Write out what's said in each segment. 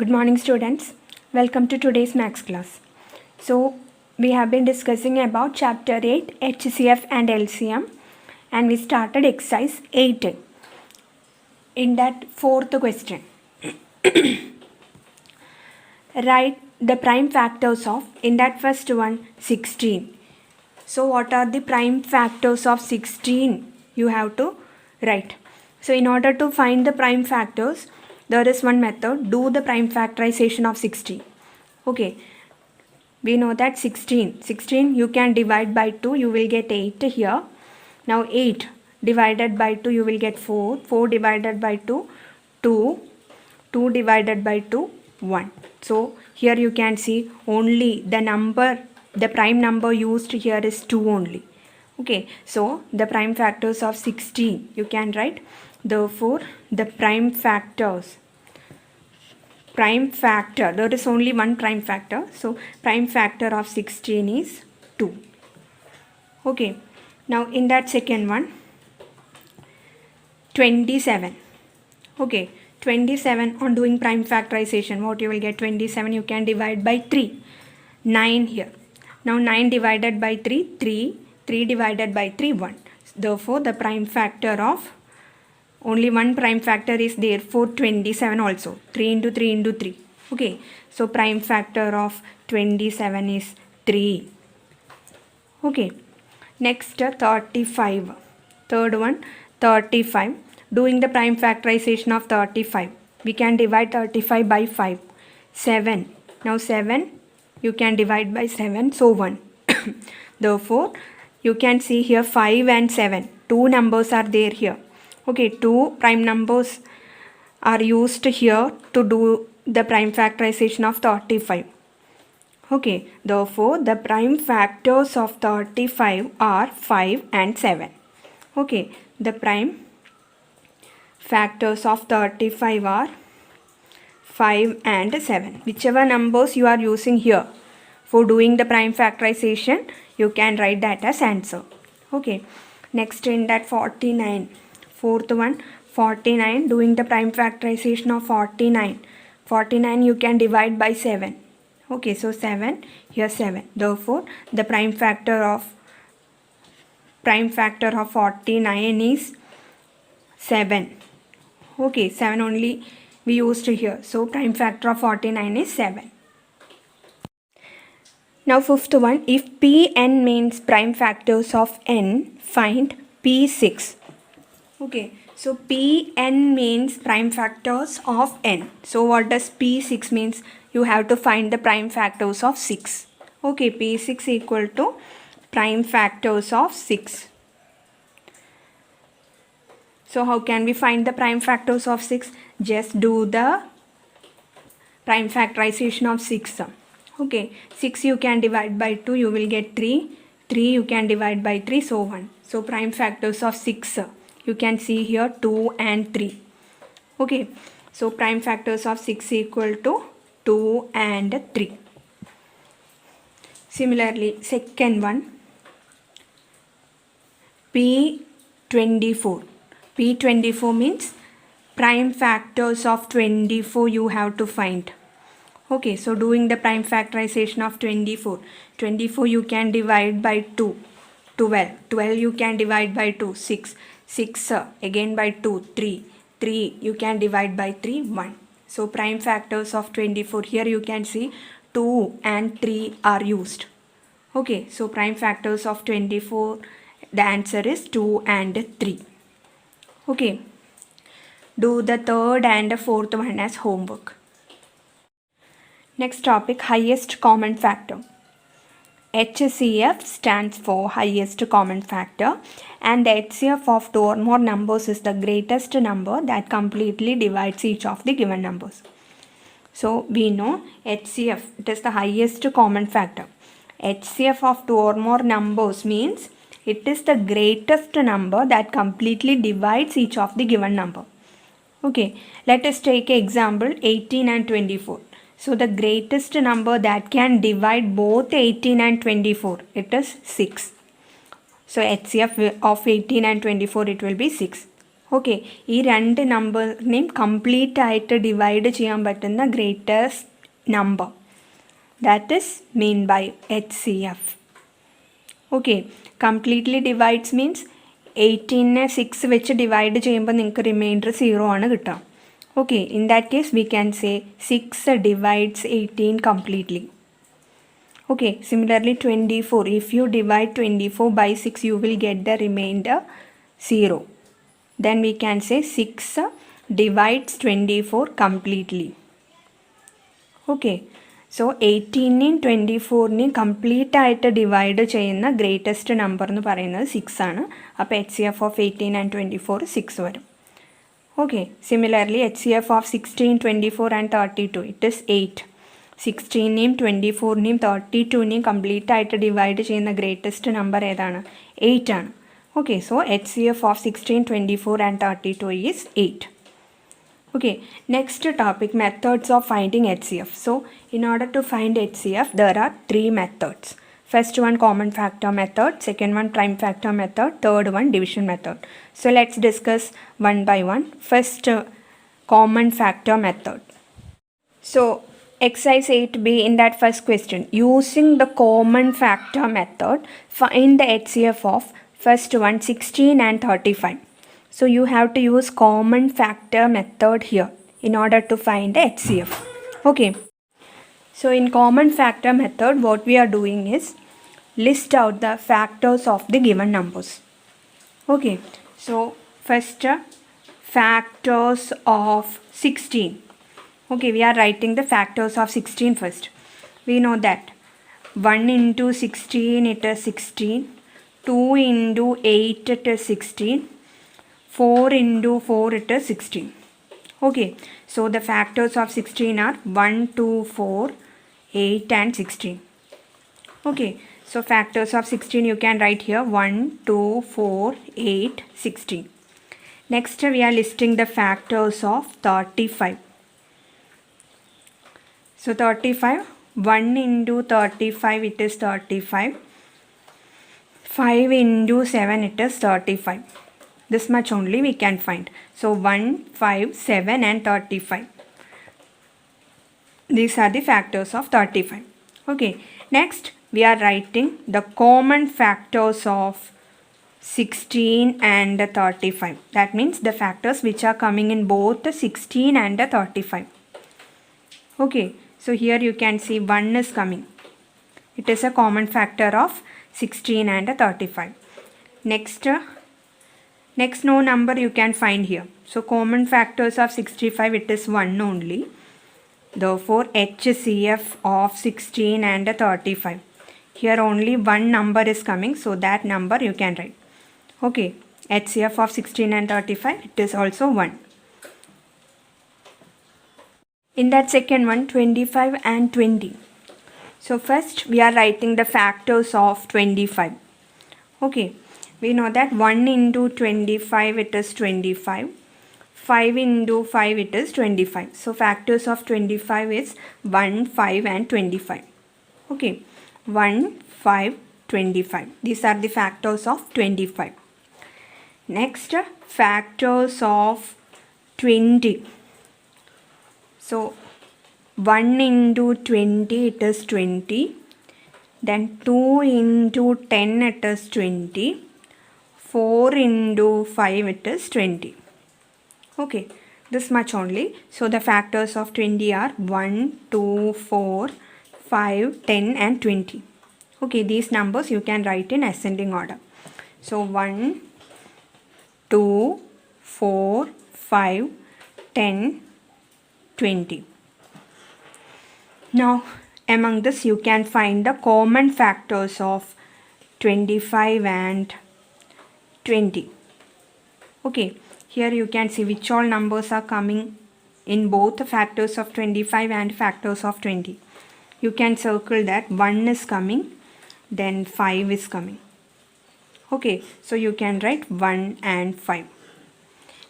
Good morning, students. Welcome to today's maths class. So, we have been discussing about chapter 8 HCF and LCM, and we started exercise 8. In that fourth question, write the prime factors of, in that first one, 16. So, what are the prime factors of 16? You have to write. So, in order to find the prime factors, there is one method, do the prime factorization of 16. Okay, we know that 16 you can divide by 2, you will get 8 here. Now 8 divided by 2, you will get 4 divided by 2, 2 divided by 2, 1. So here you can see only the prime number used here is 2 only. Okay, so the prime factors of 16 you can write. Therefore, the prime factor, there is only one prime factor, so prime factor of 16 is 2. Okay, now in that second one, 27. Okay, 27 on doing prime factorization, what you will get? 27 you can divide by 3, 9 here. Now 9 divided by 3, 3 divided by 3, 1. Therefore, the prime factor of only one prime factor is there for 27 also. 3 into 3 into 3. Okay. So, prime factor of 27 is 3. Okay. Next, 35. Third one, 35. Doing the prime factorization of 35. We can divide 35 by 5. 7. Now, 7 you can divide by 7. So, 1. Therefore, you can see here 5 and 7. Two numbers are there here. Okay, two prime numbers are used here to do the prime factorization of 35. Okay, therefore, the prime factors of 35 are 5 and 7. Okay, the prime factors of 35 are 5 and 7. Whichever numbers you are using here for doing the prime factorization, you can write that as answer. Okay, next in that 49. Fourth one, 49, doing the prime factorization of 49. 49 you can divide by 7. Okay, so 7, here 7. Therefore, the prime factor of 49 is 7. Okay, 7 only we used here. So, prime factor of 49 is 7. Now, fifth one, if Pn means prime factors of n, find P6. Okay, so Pn means prime factors of n. So what does P6 means? You have to find the prime factors of 6. Okay, P6 equal to prime factors of 6. So how can we find the prime factors of 6? Just do the prime factorization of 6. Okay, 6 you can divide by 2, you will get 3. 3 you can divide by 3, so 1. So prime factors of 6. You can see here 2 and 3. Okay, so prime factors of 6 equal to 2 and 3. Similarly, second one, P24. P24 means prime factors of 24 you have to find. Okay, so doing the prime factorization of 24. 24 you can divide by 2. 12. 12 you can divide by 2. 6. 6 again by 2, 3 you can divide by 3, 1. So prime factors of 24, here you can see 2 and 3 are used. Okay, so prime factors of 24, the answer is 2 and 3. Okay, do the third and fourth one as homework. Next topic, highest common factor. HCF stands for highest common factor, and the HCF of 2 or more numbers is the greatest number that completely divides each of the given numbers. So we know HCF, it is the highest common factor. HCF of 2 or more numbers means it is the greatest number that completely divides each of the given number. Okay, let us take an example 18 and 24. So the greatest number that can divide both 18 and 24, it is 6. So HCF of 18 and 24, it will be 6. Okay, ഈ രണ്ട് നമ്പറിനെയും complete ആയിട്ട് divide ചെയ്യാൻ പറ്റുന്ന greatest number, that is mean by HCF. Okay, completely divides means 18നെ 6 വെച്ച് divide ചെയ്യുമ്പോൾ നിങ്ങൾക്ക് റിമൈൻഡർ 0 ആണ് കിട്ടുക. Okay, in that case we can say 6 divides 18 completely. Okay, similarly 24, if you divide 24 by 6 you will get the remainder 0. Then we can say 6 divides 24 completely. Okay, so 18നെയും 24നെയും complete ആയിട്ട് divide ചെയ്യുന്ന greatest number എന്ന് പറയുന്നത് 6 ആണ്. അപ്പോൾ HCF of 18 and 24 6 വരും. Okay, similarly HCF of 16, 24 and 32, it is 8. 16നെയും 24നെയും 32നെയും complete ആയിട്ട് divide ചെയ്യുന്ന greatest number ഏതാണ്? 8 ആണ്. Okay, so HCF of 16, 24 and 32 is 8. Okay, next topic, methods of finding HCF. So in order to find HCF there are 3 methods. First one common factor method, second one prime factor method, third one division method. So let's discuss one by one. First common factor method. So exercise 8b, in that first question, using the common factor method find the HCF of first one 16 and 35. So you have to use common factor method here in order to find the HCF. Okay, so in common factor method what we are doing is list out the factors of the given numbers. Okay, so first factors of 16. Okay, we are writing the factors of 16 first. We know that 1 into 16 it is 16, 2 into 8 it is 16, 4 into 4 it is 16. Okay, so the factors of 16 are 1, 2, 4, 8 and 16. Okay, so factors of 16 you can write here 1, 2, 4, 8, 16. Next we are listing the factors of 35. So 35, 1 into 35 it is 35, 5 into 7 it is 35. This much only we can find. So 1, 5, 7 and 35. These are the factors of 35. Okay, next we are writing the common factors of 16 and 35. That means the factors which are coming in both 16 and 35. Okay, so here you can see 1 is coming. It is a common factor of 16 and 35. Next no number you can find here. So common factors of 65 it is 1 only. Therefore HCF of 16 and 35. Here only one number is coming, so that number you can write. Okay, HCF of 16 and 35 it is also 1. In that second one 25 and 20. So first we are writing the factors of 25. Okay, we know that 1 into 25 it is 25, 5 into 5 it is 25. So factors of 25 is 1, 5 and 25. Okay, 1, 5, 25. These are the factors of 25. Next, factors of 20. So 1 into 20 it is 20, then 2 into 10 it is 20, 4 into 5 it is 20. Okay, this much only. So the factors of 20 are 1, 2, 4, 5, 10 and 20. Okay, these numbers you can write in ascending order. So 1, 2, 4, 5, 10, 20. Now among this you can find the common factors of 25 and 20. Okay, here you can see which all numbers are coming in both the factors of 25 and factors of 20. You can circle that 1 is coming, then 5 is coming. Okay, so you can write 1 and 5.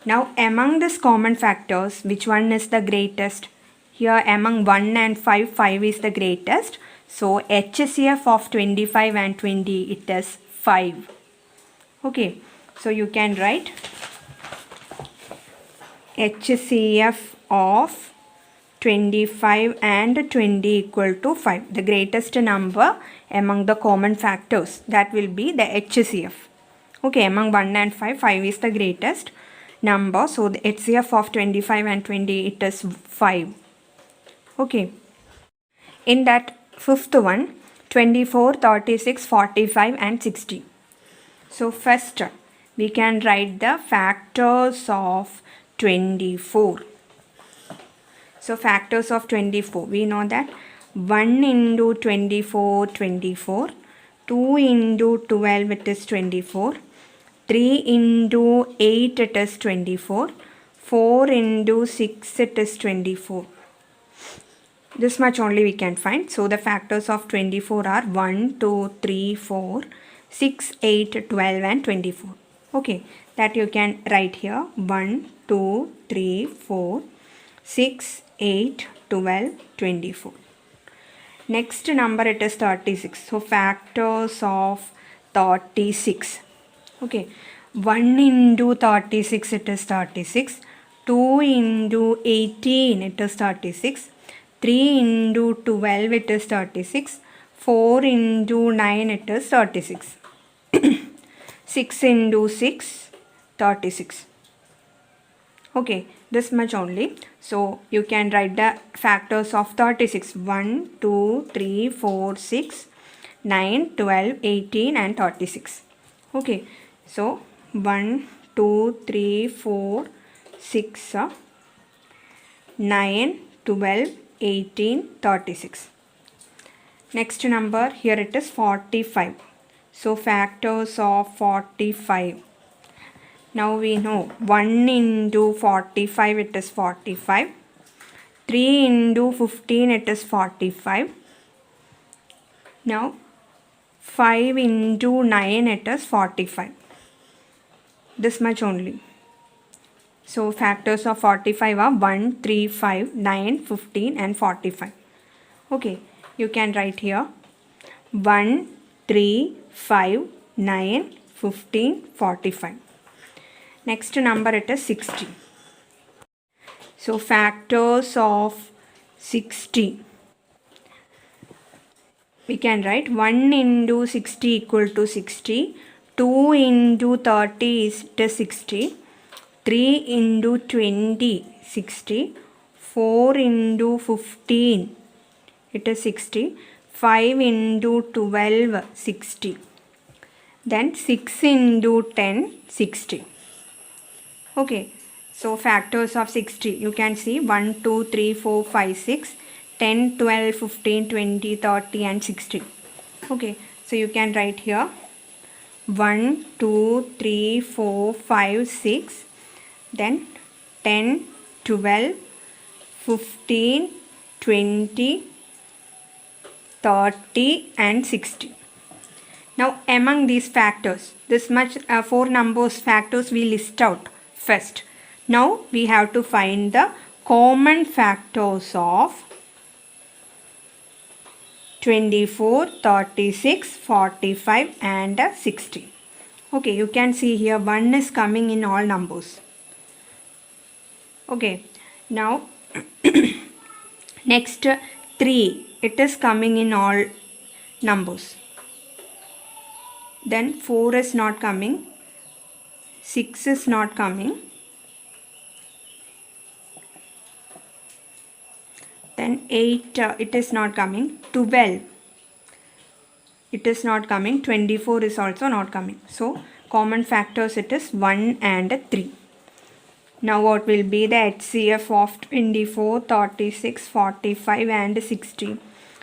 Now among these common factors, which one is the greatest? Here among 1 and 5, 5 is the greatest. So HCF of 25 and 20 it is 5. Okay, so you can write HCF of 25 and 20 equal to 5. The greatest number among the common factors, that will be the HCF. Okay, among 1 and 5, 5 is the greatest number. So the HCF of 25 and 20, it is 5. Okay. In that fifth one, 24, 36, 45 and 60. So first we can write the factors of 24. So factors of 24, we know that 1 into 24, 24, 2 into 12, it is 24, 3 into 8, it is 24, 4 into 6, it is 24. This much only we can find. So the factors of 24 are 1, 2, 3, 4, 6, 8, 12 and 24. Okay, that you can write here. 1, 2, 3, 4, 6, 8, 12, 24. Next number, it is 36. So factors of 36. Okay, 1 into 36, it is 36. 2 into 18, it is 36. 3 into 12, it is 36. 4 into 9, it is 36. 6 into 6, 36. Okay, this much only. So you can write the factors of 36. 1, 2, 3, 4, 6, 9, 12, 18 and 36. Okay, so 1, 2, 3, 4, 6, 9, 12, 18, 36. Next number, here it is 45. So factors of 45. Now we know 1 into 45, it is 45. 3 into 15, it is 45. Now 5 into 9, it is 45. This much only. So factors of 45 are 1, 3, 5, 9, 15 and 45. Okay, you can write here 1, 3, 5, 9, 15, 45. Next number, it is 60. So factors of 60. We can write 1 into 60 equal to 60. 2 into 30 is 60. 3 into 20, 60. 4 into 15, it is 60. 5 into 12, 60. Then 6 into 10, 60. Okay, so factors of 60, you can see 1, 2, 3, 4, 5, 6, 10, 12, 15, 20, 30 and 60. Okay, so you can write here 1, 2, 3, 4, 5, 6, then 10, 12, 15, 20, 30 and 60. Now among these factors, this much 4 numbers factors we list out first. Now we have to find the common factors of 24, 36, 45 and 60. Okay, you can see here 1 is coming in all numbers. Okay, now next 3, it is coming in all numbers. Then 4 is not coming, 6 is not coming, then 8 it is not coming, 12 it is not coming, 24 is also not coming. So common factors, it is 1 and 3. Now what will be the HCF of 24, 36, 45 and 60?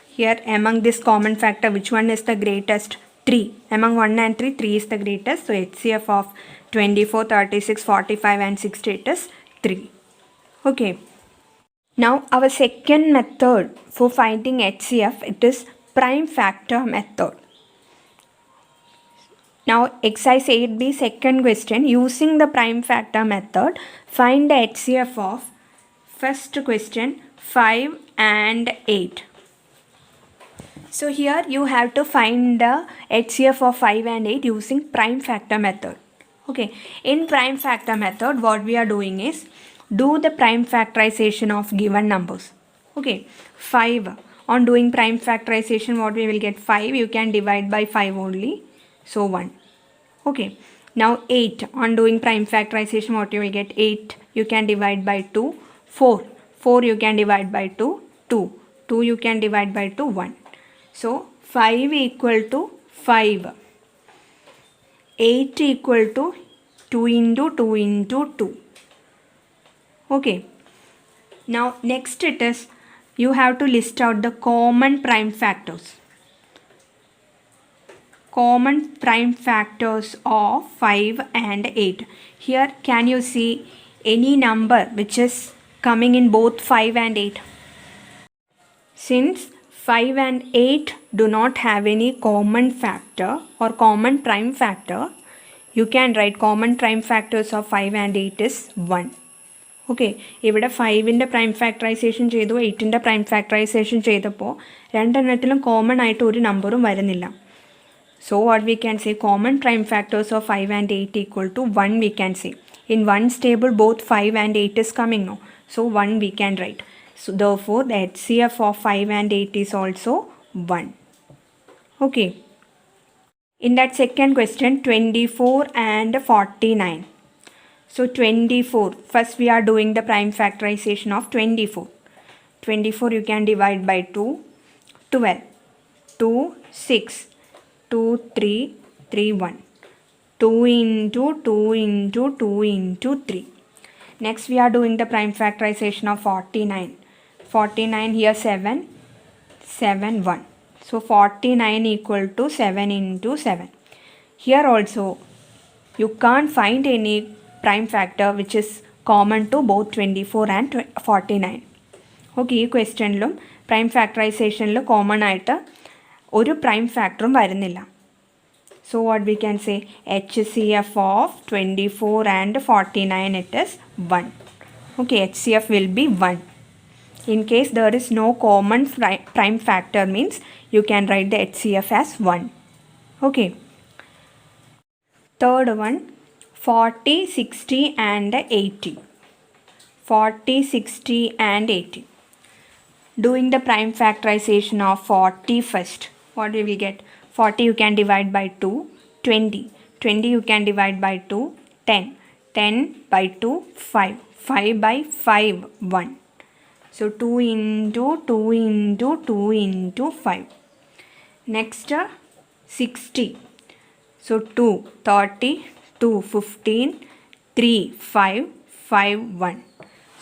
Here among this common factor, which one is the greatest? 3. Among 1 and 3, 3 is the greatest. So HCF of 24, 36, 45 and 60, it is 3. Okay. Now our second method for finding HCF, it is prime factor method. Now exercise 8b, second question, using the prime factor method, find the HCF of first question 5 and 8. So here you have to find the HCF of 5 and 8 using prime factor method. Okay, in prime factor method what we are doing is do the prime factorization of given numbers. Okay, 5. On doing prime factorization, what we will get? 5. You can divide by 5 only. So 1. Okay. Now 8. On doing prime factorization, what you will get? 8. You can divide by 2. 4. 4 you can divide by 2. 2. 2 you can divide by 2. 1. So 5 equal to 5. 8 equal to 2 into 2 into 2. Okay. Now next it is, you have to list out the common prime factors. Common prime factors of 5 and 8. Here can you see any number which is coming in both 5 and 8? Since 5 and 8 do not have any common factor or common prime factor, you can write common prime factors of 5 and 8 is 1. Okay, ഇവിടെ 5ൻ്റെ prime factorisation ചെയ്തു, 8ൻ്റെ prime factorisation ചെയ്തപ്പോൾ രണ്ടെണ്ണത്തിലും common ആയിട്ട് ഒരു നമ്പറും വരുന്നില്ല. So what we can say, common prime factors of 5 and 8 equal to 1 we can say. In one's table both 5 and 8 is coming now. So 1 we can write. So therefore the HCF of 5 and 8 is also 1. Okay. In that second question, 24 and 49. So 24, first we are doing the prime factorization of 24. 24 you can divide by 2, 12, 2, 6, 2, 3, 3, 1. 2 into 2 into 2 into 3. Next we are doing the prime factorization of 49. 49 here 7, 7, 1. So 49 equal to 7 into 7. Here also you can't find any prime factor which is common to both 24 and 49. Okay, ഈ ക്വസ്റ്റ്യനിലും prime ഫാക്ടറൈസേഷനിൽ common ആയിട്ട് ഒരു prime ഫാക്ടറും വരുന്നില്ല. So what we can say, HCF of 24 and 49 it is 1. Okay, HCF will be 1. In case there is no common prime factor means you can write the HCF as 1. Okay. Third one, 40, 60 and 80. 40, 60 and 80. Doing the prime factorization of 40 first. What we will get? 40 you can divide by 2, 20. 20 you can divide by 2, 10. 10 by 2, 5. 5 by 5, 1. So 2 into 2 into 2 into 5. Next 60. So 2, 30, 2, 15, 3, 5, 5, 1.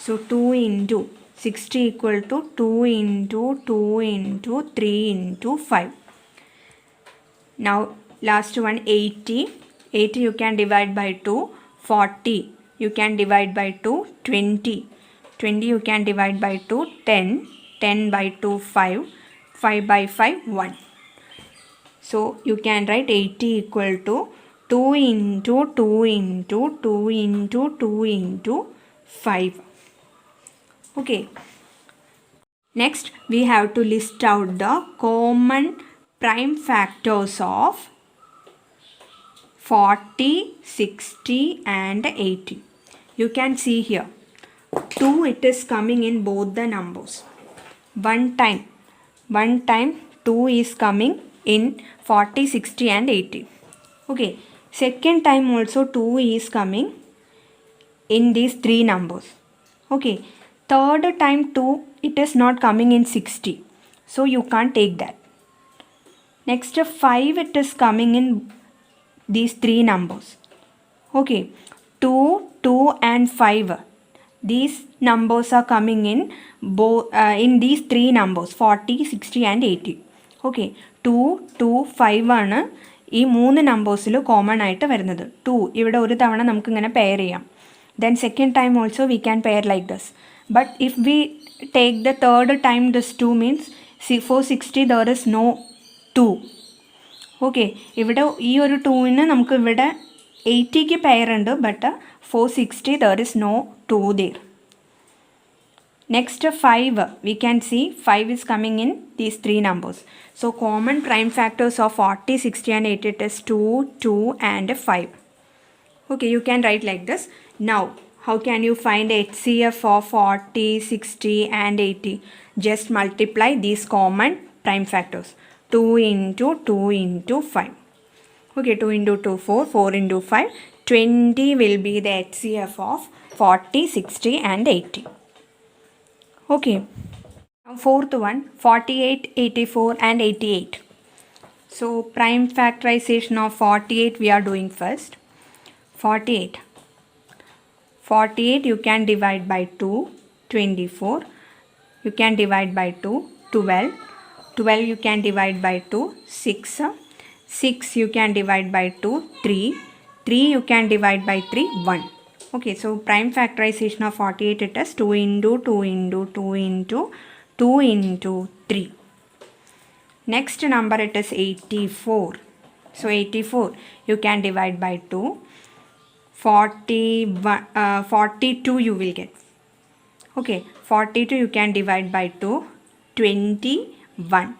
So 2 into 60 equal to 2 into 2 into 3 into 5. Now last one, 80. 80 you can divide by 2. 40 you can divide by 2. 20. 20 you can divide by 2. 10. 10 by 2, 5. 5 by 5, 1. So you can write 80 equal to 2 into 2 into 2 into 2 into 5. Okay. Next we have to list out the common prime factors of 40, 60 and 80. You can see here 2 it is coming in both the numbers. One time 2 is coming in 40, 60 and 80. Okay, second time also 2 is coming in these three numbers. Okay, third time 2 it is not coming in 60, so you can't take that. Next 5 it is coming in these three numbers. Okay, 2, 2 and 5, these numbers are coming in both in these three numbers 40, 60 and 80. Okay, 2, 2, 5 ആണ് ഈ മൂന്ന് നമ്പേഴ്സിൽ common ആയിട്ട് വരുന്നത്. 2 ഇവിടെ ഒരു തവണ നമുക്ക് ഇങ്ങനെ പെയർ ചെയ്യാം. Then second time also we can pair like this. But if we take the third time this 2 means for 60 there is no 2. Okay, ഇവിടെ ഈ ഒരു 2ന് നമുക്ക് ഇവിടെ 80ക്ക് പെയർ ഉണ്ട്, but 460 there is no 2 there. Next 5 we can see 5 is coming in these three numbers. So common prime factors of 40, 60 and 80 is 2, 2 and 5. Okay, you can write like this. Now How can you find HCF of 40, 60 and 80? Just multiply these common prime factors. 2 into 2 into 5. Okay, 2 into 2, 4, 4 into 5. 20 will be the HCF of 40, 60 and 80. Okay. Now fourth one, 48, 84 and 88. So prime factorization of 48 we are doing first. 48. 48 you can divide by 2, 24. You can divide by 2, 12. 12 you can divide by 2, 6. 6 you can divide by 2, 3. 3 you can divide by 3, 1. Okay, so prime factorization of 48 it is 2 into 2 into 2 into 2 into 3. Next number it is 84. So 84 you can divide by 2. 42 you will get. Okay, 42 you can divide by 2. 21.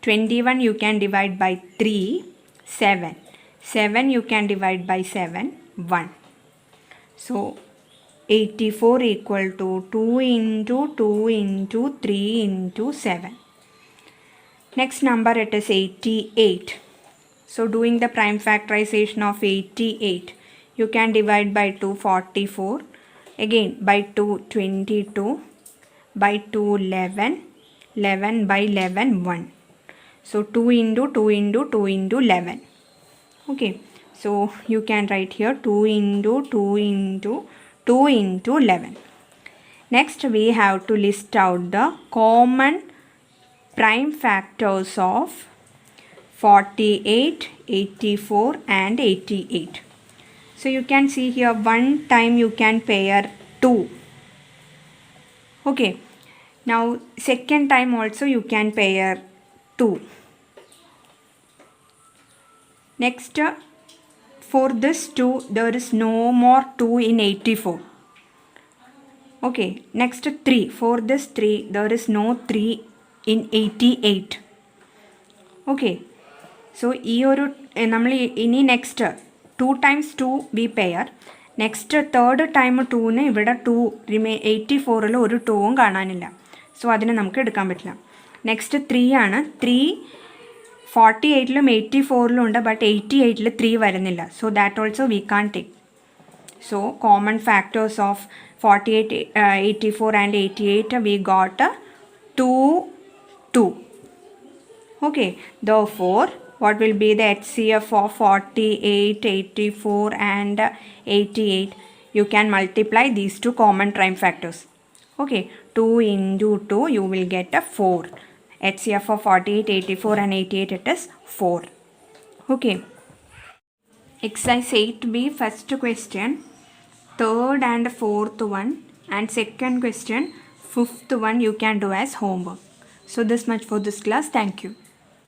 21 you can divide by 3. 7. 7 you can divide by 7. 1. So 84 equal to 2 into 2 into 3 into 7. Next number it is 88. So doing the prime factorization of 88. You can divide by 2, 44. Again by 2, 22. By 2, 11. 11 by 11, 1. So 2 into 2 into 2 into 11. Okay. So you can write here 2 into 2 into 2 into 11. Next we have to list out the common prime factors of 48, 84 and 88. So you can see here one time you can pair 2. Okay. Now second time also you can pair 2. Next for this 2 there is no more 2 in 84. Okay. Next 3. For this 3 there is no 3 in 88. Okay. So next 2 times 2 we pair. Next third time 2 ne ivida 2 remain 84 il oru 2 um കാണാനില്ല. So adine namukku edukkan pattilla. Next 3 ആണ്. 3 48 ലും 84 ലും ഉണ്ട്, but 88 ൽ 3 വരുന്നില്ല. So that also we can't take. So common factors of 48, 84 and 88 we got 2, 2. Okay. Therefore what will be the HCF of 48, 84 and 88? You can multiply these two common prime factors. Okay, 2 into 2 you will get a 4. HCF of 48, 84 and 88 it is 4. Okay. Exercise 8B first question, third and fourth one, and second question, fifth one you can do as homework. So this much for this class. Thank you.